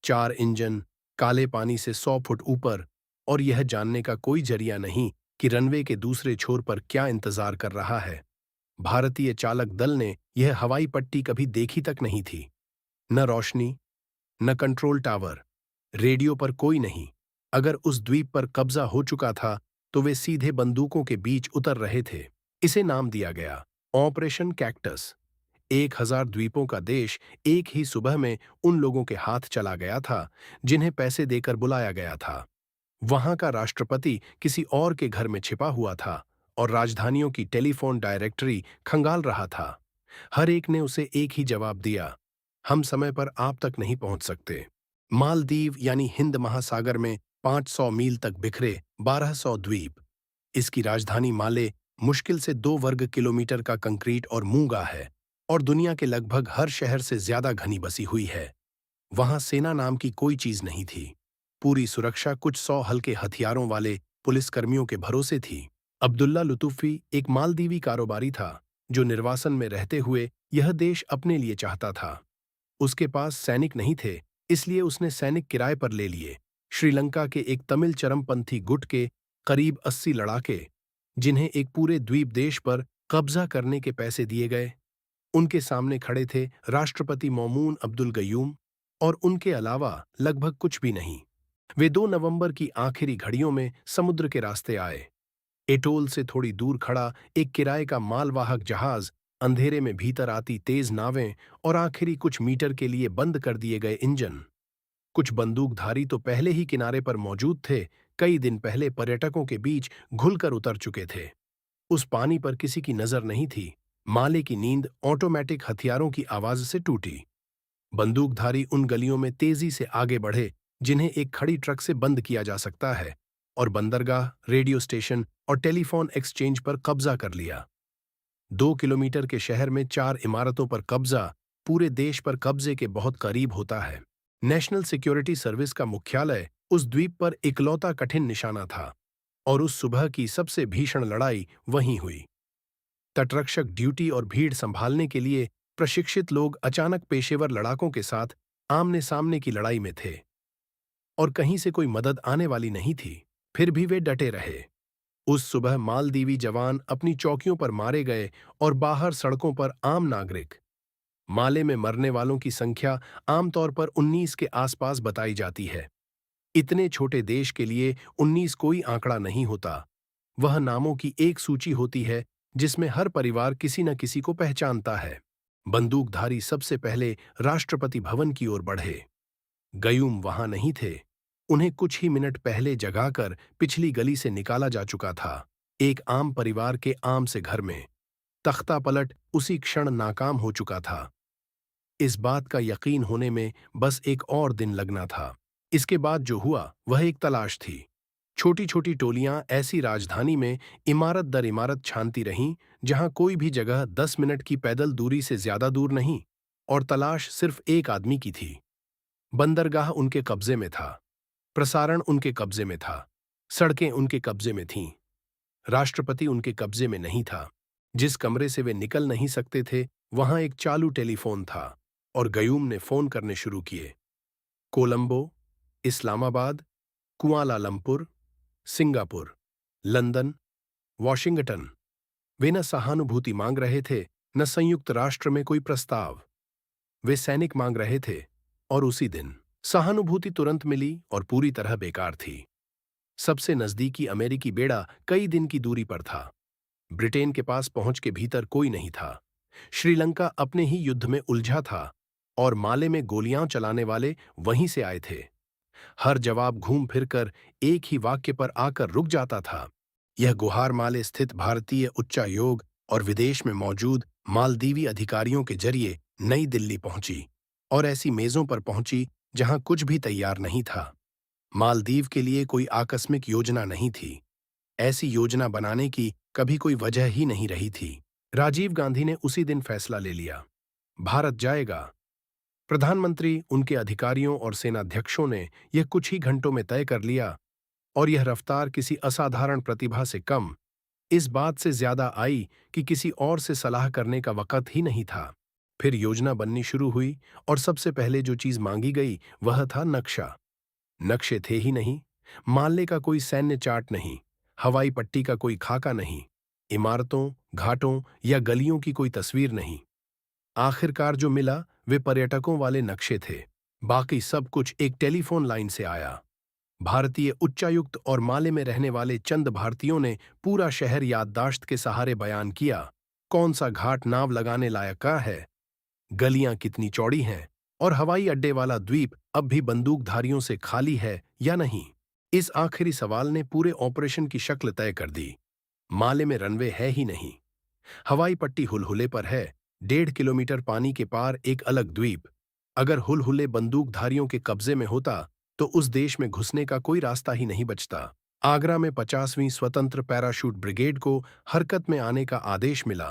4 engine, काले पानी से 100 फुट ऊपर, और यह जानने का कोई जरिया नहीं कि रनवे के दूसरे छोर पर क्या इंतजार कर रहा है। भारतीय चालक दल ने यह हवाई पट्टी कभी देखी तक नहीं थी। न रोशनी, न कंट्रोल टावर, रेडियो पर कोई नहीं। अगर उस द्वीप पर कब्जा हो चुका था तो वे सीधे बंदूकों के बीच उतर रहे थे। इसे नाम दिया गया ऑपरेशन कैक्टस। 1000 द्वीपों का देश एक ही सुबह में उन लोगों के हाथ चला गया था जिन्हें पैसे देकर बुलाया गया था। वहां का राष्ट्रपति किसी और के घर में छिपा हुआ था और राजधानियों की टेलीफोन डायरेक्टरी खंगाल रहा था। हर एक ने उसे एक ही जवाब दिया, हम समय पर आप तक नहीं पहुंच सकते। मालदीव यानी हिंद महासागर में 500 मील तक बिखरे 1200 द्वीप। इसकी राजधानी माले मुश्किल से 2 वर्ग किलोमीटर का कंक्रीट और मूंगा है और दुनिया के लगभग हर शहर से ज्यादा घनी बसी हुई है। वहां सेना नाम की कोई चीज नहीं थी। पूरी सुरक्षा कुछ 100 हल्के हथियारों वाले पुलिसकर्मियों के भरोसे थी। अब्दुल्ला लुतुफी एक मालदीवी कारोबारी था जो निर्वासन में रहते हुए यह देश अपने लिए चाहता था। उसके पास सैनिक नहीं थे, इसलिए उसने सैनिक किराए पर ले लिए। श्रीलंका के एक तमिल चरमपंथी गुट के करीब 80 लड़ाके, जिन्हें एक पूरे द्वीप देश पर कब्जा करने के पैसे दिए गए। उनके सामने खड़े थे राष्ट्रपति मौमून अब्दुल गयूम, और उनके अलावा लगभग कुछ भी नहीं। वे 2 नवंबर की आखिरी घड़ियों में समुद्र के रास्ते आए। एटोल से थोड़ी दूर खड़ा एक किराए का मालवाहक जहाज, अंधेरे में भीतर आती तेज नावें और आखिरी कुछ मीटर के लिए बंद कर दिए गए इंजन। कुछ बंदूकधारी तो पहले ही किनारे पर मौजूद थे, कई दिन पहले पर्यटकों के बीच घुलकर उतर चुके थे। उस पानी पर किसी की नजर नहीं थी। माले की नींद ऑटोमेटिक हथियारों की आवाज से टूटी। बंदूकधारी उन गलियों में तेजी से आगे बढ़े जिन्हें एक खड़ी ट्रक से बंद किया जा सकता है, और बंदरगाह, रेडियो स्टेशन और टेलीफोन एक्सचेंज पर कब्जा कर लिया। 2 किलोमीटर के शहर में 4 इमारतों पर कब्जा पूरे देश पर कब्जे के बहुत करीब होता है। नेशनल सिक्योरिटी सर्विस का मुख्यालय उस द्वीप पर इकलौता कठिन निशाना था, और उस सुबह की सबसे भीषण लड़ाई वहीं हुई। तटरक्षक ड्यूटी और भीड़ संभालने के लिए प्रशिक्षित लोग अचानक पेशेवर लड़ाकों के साथ आमने सामने की लड़ाई में थे, और कहीं से कोई मदद आने वाली नहीं थी। फिर भी वे डटे रहे। उस सुबह मालदीवी जवान अपनी चौकियों पर मारे गए और बाहर सड़कों पर आम नागरिक। माले में मरने वालों की संख्या आमतौर पर 19 के आसपास बताई जाती है। इतने छोटे देश के लिए 19 कोई आंकड़ा नहीं होता। वह नामों की एक सूची होती है जिसमें हर परिवार किसी न किसी को पहचानता है। बंदूकधारी सबसे पहले राष्ट्रपति भवन की ओर बढ़े। गयूम वहां नहीं थे। उन्हें कुछ ही मिनट पहले जगाकर पिछली गली से निकाला जा चुका था, एक आम परिवार के आम से घर में। तख्ता पलट उसी क्षण नाकाम हो चुका था। इस बात का यकीन होने में बस एक और दिन लगना था। इसके बाद जो हुआ वह एक तलाश थी। छोटी छोटी टोलियां ऐसी राजधानी में इमारत दर इमारत छानती रहीं जहां कोई भी जगह 10 मिनट की पैदल दूरी से ज्यादा दूर नहीं, और तलाश सिर्फ एक आदमी की थी। बंदरगाह उनके कब्जे में था, प्रसारण उनके कब्जे में था, सड़कें उनके कब्जे में थीं। राष्ट्रपति उनके कब्जे में नहीं था। जिस कमरे से वे निकल नहीं सकते थे वहां एक चालू टेलीफोन था, और गयूम ने फोन करने शुरू किए। Colombo, Islamabad, Kuala Lumpur, Singapore, London, Washington. वे न सहानुभूति मांग रहे थे, न संयुक्त राष्ट्र में कोई प्रस्ताव। वे सैनिक मांग रहे थे, और उसी दिन सहानुभूति तुरंत मिली और पूरी तरह बेकार थी। सबसे नजदीकी अमेरिकी बेड़ा कई दिन की दूरी पर था। ब्रिटेन के पास पहुंच के भीतर कोई नहीं था। श्रीलंका अपने ही युद्ध में उलझा था, और माले में गोलियां चलाने वाले वहीं से आए थे। हर जवाब घूम फिरकर एक ही वाक्य पर आकर रुक जाता था। यह गुहार माले स्थित भारतीय उच्चायोग और विदेश में मौजूद मालदीवी अधिकारियों के जरिए नई दिल्ली पहुंची, और ऐसी मेजों पर पहुंची जहां कुछ भी तैयार नहीं था। मालदीव के लिए कोई आकस्मिक योजना नहीं थी। ऐसी योजना बनाने की कभी कोई वजह ही नहीं रही थी। राजीव गांधी ने उसी दिन फैसला ले लिया, भारत जाएगा। प्रधानमंत्री, उनके अधिकारियों और सेनाध्यक्षों ने यह कुछ ही घंटों में तय कर लिया, और यह रफ्तार किसी असाधारण प्रतिभा से कम, इस बात से ज्यादा आई कि किसी और से सलाह करने का वक़्त ही नहीं था। फिर योजना बननी शुरू हुई और सबसे पहले जो चीज मांगी गई वह था नक्शा। नक्शे थे ही नहीं, माले का कोई सैन्य चार्ट नहीं, हवाई पट्टी का कोई खाका नहीं, इमारतों, घाटों या गलियों की कोई तस्वीर नहीं। आखिरकार जो मिला वे पर्यटकों वाले नक्शे थे। बाकी सब कुछ एक टेलीफोन लाइन से आया। भारतीय उच्चायुक्त और माले में रहने वाले चंद भारतीयों ने पूरा शहर याददाश्त के सहारे बयान किया, कौन सा घाट नाव लगाने लायक का है, गलियां कितनी चौड़ी हैं और हवाई अड्डे वाला द्वीप अब भी बंदूकधारियों से खाली है या नहीं। इस आखिरी सवाल ने पूरे ऑपरेशन की शक्ल तय कर दी। माले में रनवे है ही नहीं, हवाई पट्टी हुलहुले पर है, 1.5 किलोमीटर पानी के पार एक अलग द्वीप। अगर हुलहुले बंदूकधारियों के कब्जे में होता तो उस देश में घुसने का कोई रास्ता ही नहीं बचता। आगरा में 50वीं स्वतंत्र पैराशूट ब्रिगेड को हरकत में आने का आदेश मिला।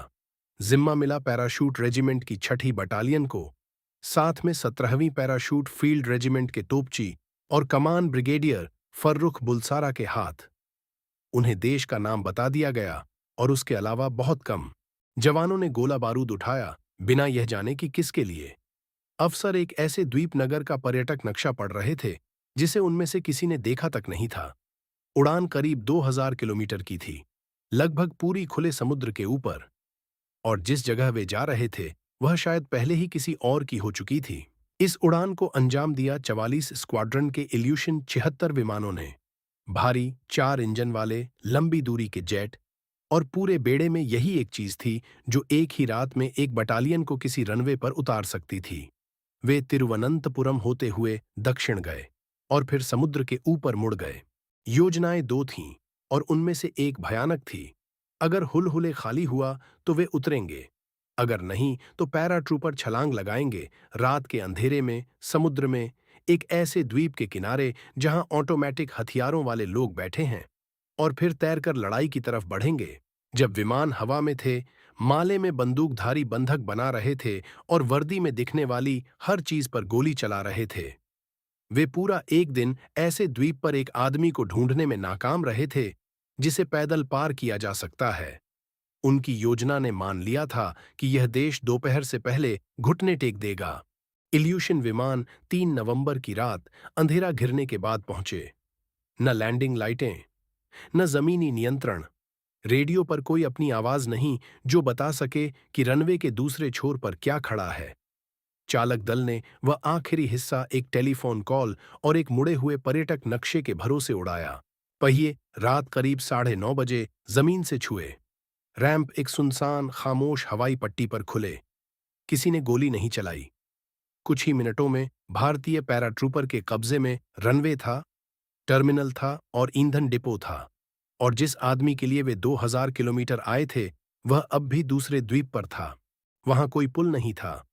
जिम्मा मिला पैराशूट रेजिमेंट की 6ठी बटालियन को, साथ में 17वीं पैराशूट फील्ड रेजिमेंट के तोपची और कमान ब्रिगेडियर फर्रुख बुलसारा के हाथ। उन्हें देश का नाम बता दिया गया और उसके अलावा बहुत कम। जवानों ने गोला बारूद उठाया, बिना यह जाने कि किसके लिए। अफसर एक ऐसे द्वीप नगर का पर्यटक नक्शा पढ़ रहे थे जिसे उनमें से किसी ने देखा तक नहीं था। उड़ान करीब 2000 किलोमीटर की थी, लगभग पूरी खुले समुद्र के ऊपर, और जिस जगह वे जा रहे थे वह शायद पहले ही किसी और की हो चुकी थी। इस उड़ान को अंजाम दिया 44 स्क्वाड्रन के इल्यूशन 76 विमानों ने। भारी 4 इंजन वाले लंबी दूरी के जेट, और पूरे बेड़े में यही एक चीज थी जो एक ही रात में एक बटालियन को किसी रनवे पर उतार सकती थी। वे तिरुवनंतपुरम होते हुए दक्षिण गए और फिर समुद्र के ऊपर मुड़ गए। योजनाएं दो थीं और उनमें से एक भयानक थी। अगर हुलहुले खाली हुआ तो वे उतरेंगे, अगर नहीं तो पैराट्रूपर छलांग लगाएंगे रात के अंधेरे में समुद्र में, एक ऐसे द्वीप के किनारे जहां ऑटोमेटिक हथियारों वाले लोग बैठे हैं, और फिर तैरकर लड़ाई की तरफ बढ़ेंगे। जब विमान हवा में थे, माले में बंदूकधारी बंधक बना रहे थे और वर्दी में दिखने वाली हर चीज पर गोली चला रहे थे। वे पूरा एक दिन ऐसे द्वीप पर एक आदमी को ढूंढने में नाकाम रहे थे जिसे पैदल पार किया जा सकता है। उनकी योजना ने मान लिया था कि यह देश दोपहर से पहले घुटने टेक देगा। इल्यूशन विमान 3 नवंबर की रात अंधेरा घिरने के बाद पहुंचे। न लैंडिंग लाइटें, न जमीनी नियंत्रण, रेडियो पर कोई अपनी आवाज नहीं जो बता सके कि रनवे के दूसरे छोर पर क्या खड़ा है। चालक दल ने वह आखिरी हिस्सा एक टेलीफोन कॉल और एक मुड़े हुए पर्यटक नक्शे के भरोसे उड़ाया। पहिए रात करीब 9:30 बजे जमीन से छुए। रैंप एक सुनसान खामोश हवाई पट्टी पर खुले। किसी ने गोली नहीं चलाई। कुछ ही मिनटों में भारतीय पैराट्रूपर के कब्जे में रनवे था, टर्मिनल था और ईंधन डिपो था। और जिस आदमी के लिए वे 2000 किलोमीटर आए थे वह अब भी दूसरे द्वीप पर था। वहां कोई पुल नहीं था,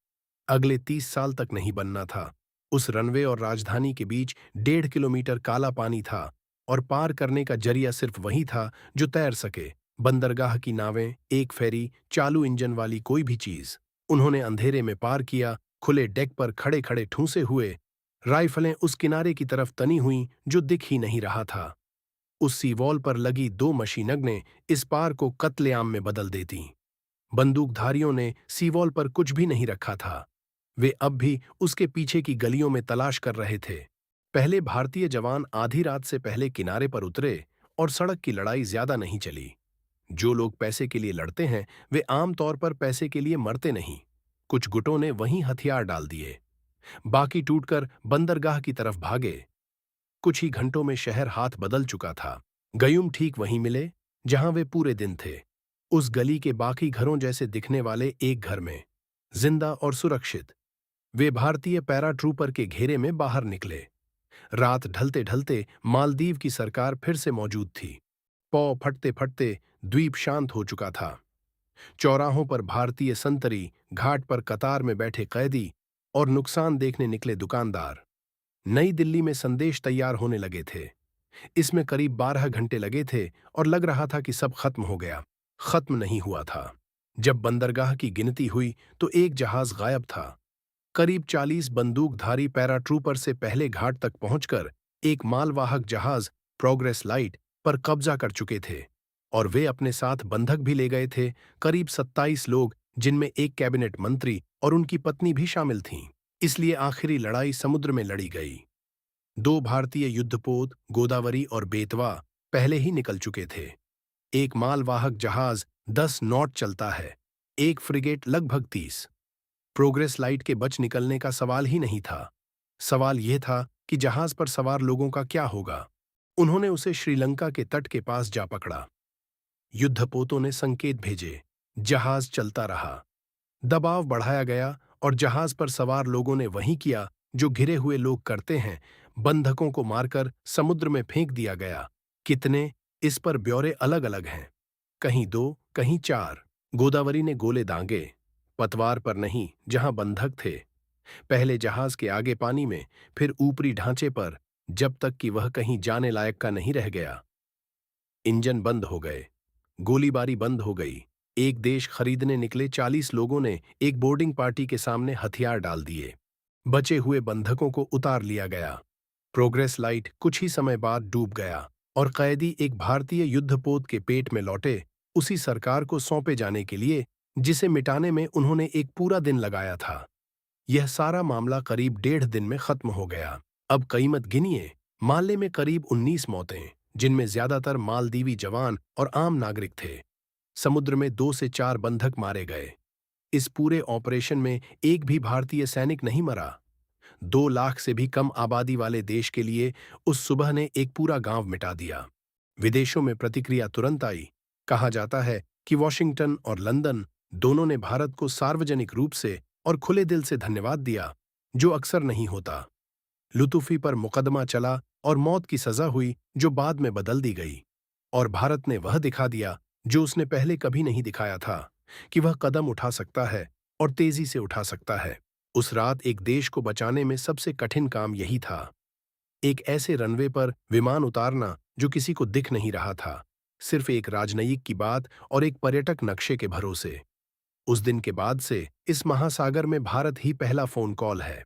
अगले 30 साल तक नहीं बनना था। उस रनवे और राजधानी के बीच 1.5 किलोमीटर काला पानी था और पार करने का जरिया सिर्फ वही था जो तैर सके। बंदरगाह की नावें, एक फेरी, चालू इंजन वाली कोई भी चीज। उन्होंने अंधेरे में पार किया, खुले डेक पर खड़े खड़े ठूंसे हुए, राइफलें उस किनारे की तरफ तनी हुई जो दिख ही नहीं रहा था। उस सीवॉल पर लगी 2 मशीनगनें इस पार को कत्लेआम में बदल देती। बंदूकधारियों ने सीवॉल पर कुछ भी नहीं रखा था। वे अब भी उसके पीछे की गलियों में तलाश कर रहे थे। पहले भारतीय जवान आधी रात से पहले किनारे पर उतरे और सड़क की लड़ाई ज्यादा नहीं चली। जो लोग पैसे के लिए लड़ते हैं वे आमतौर पर पैसे के लिए मरते नहीं। कुछ गुटों ने वहीं हथियार डाल दिए, बाकी टूटकर बंदरगाह की तरफ भागे। कुछ ही घंटों में शहर हाथ बदल चुका था। गयुम ठीक वहीं मिले जहां वे पूरे दिन थे, उस गली के बाकी घरों जैसे दिखने वाले एक घर में, जिंदा और सुरक्षित। वे भारतीय पैराट्रूपर के घेरे में बाहर निकले। रात ढलते ढलते मालदीव की सरकार फिर से मौजूद थी। पौ फटते फटते द्वीप शांत हो चुका था। चौराहों पर भारतीय संतरी, घाट पर कतार में बैठे कैदी और नुकसान देखने निकले दुकानदार। नई दिल्ली में संदेश तैयार होने लगे थे। इसमें करीब 12 घंटे लगे थे और लग रहा था कि सब खत्म हो गया। खत्म नहीं हुआ था। जब बंदरगाह की गिनती हुई तो एक जहाज गायब था। करीब 40 बंदूकधारी पैराट्रूपर से पहले घाट तक पहुंचकर एक मालवाहक जहाज प्रोग्रेस लाइट पर कब्जा कर चुके थे और वे अपने साथ बंधक भी ले गए थे, करीब 27 लोग जिनमें एक कैबिनेट मंत्री और उनकी पत्नी भी शामिल थीं। इसलिए आखिरी लड़ाई समुद्र में लड़ी गई। दो भारतीय युद्धपोत गोदावरी और बेतवा पहले ही निकल चुके थे। एक मालवाहक जहाज 10 नॉट चलता है, एक फ्रिगेट लगभग 30। प्रोग्रेस लाइट के बच निकलने का सवाल ही नहीं था। सवाल यह था कि जहाज पर सवार लोगों का क्या होगा। उन्होंने उसे श्रीलंका के तट के पास जा पकड़ा। युद्धपोतों ने संकेत भेजे, जहाज चलता रहा। दबाव बढ़ाया गया और जहाज पर सवार लोगों ने वही किया जो घिरे हुए लोग करते हैं, बंधकों को मारकर समुद्र में फेंक दिया गया। कितने, इस पर ब्यौरे अलग अलग हैं। कहीं 2, कहीं 4। गोदावरी ने गोले दागे, पतवार पर नहीं जहां बंधक थे। पहले जहाज के आगे पानी में, फिर ऊपरी ढांचे पर, जब तक कि वह कहीं जाने लायक का नहीं रह गया। इंजन बंद हो गए, गोलीबारी बंद हो गई। एक देश खरीदने निकले 40 लोगों ने एक बोर्डिंग पार्टी के सामने हथियार डाल दिए। बचे हुए बंधकों को उतार लिया गया। प्रोग्रेस लाइट कुछ ही समय बाद डूब गया और कैदी एक भारतीय युद्धपोत के पेट में लौटे, उसी सरकार को सौंपे जाने के लिए जिसे मिटाने में उन्होंने एक पूरा दिन लगाया था। यह सारा मामला करीब 1.5 दिन में खत्म हो गया। अब कीमत गिनिए, माले में करीब 19 मौतें, जिनमें ज्यादातर मालदीवी जवान और आम नागरिक थे। समुद्र में 2 से 4 बंधक मारे गए। इस पूरे ऑपरेशन में एक भी भारतीय सैनिक नहीं मरा। 2 लाख से भी कम आबादी वाले देश के लिए उस सुबह ने एक पूरा गांव मिटा दिया। विदेशों में प्रतिक्रिया तुरंत आई। कहा जाता है कि वॉशिंगटन और लंदन दोनों ने भारत को सार्वजनिक रूप से और खुले दिल से धन्यवाद दिया, जो अक्सर नहीं होता। लुतुफी पर मुकदमा चला और मौत की सजा हुई, जो बाद में बदल दी गई। और भारत ने वह दिखा दिया जो उसने पहले कभी नहीं दिखाया था, कि वह कदम उठा सकता है और तेजी से उठा सकता है। उस रात एक देश को बचाने में सबसे कठिन काम यही था। एक ऐसे रनवे पर विमान उतारना जो किसी को दिख नहीं रहा था, सिर्फ एक राजनयिक की बात और एक पर्यटक नक्शे के भरोसे। उस दिन के बाद से इस महासागर में भारत ही पहला फोन कॉल है।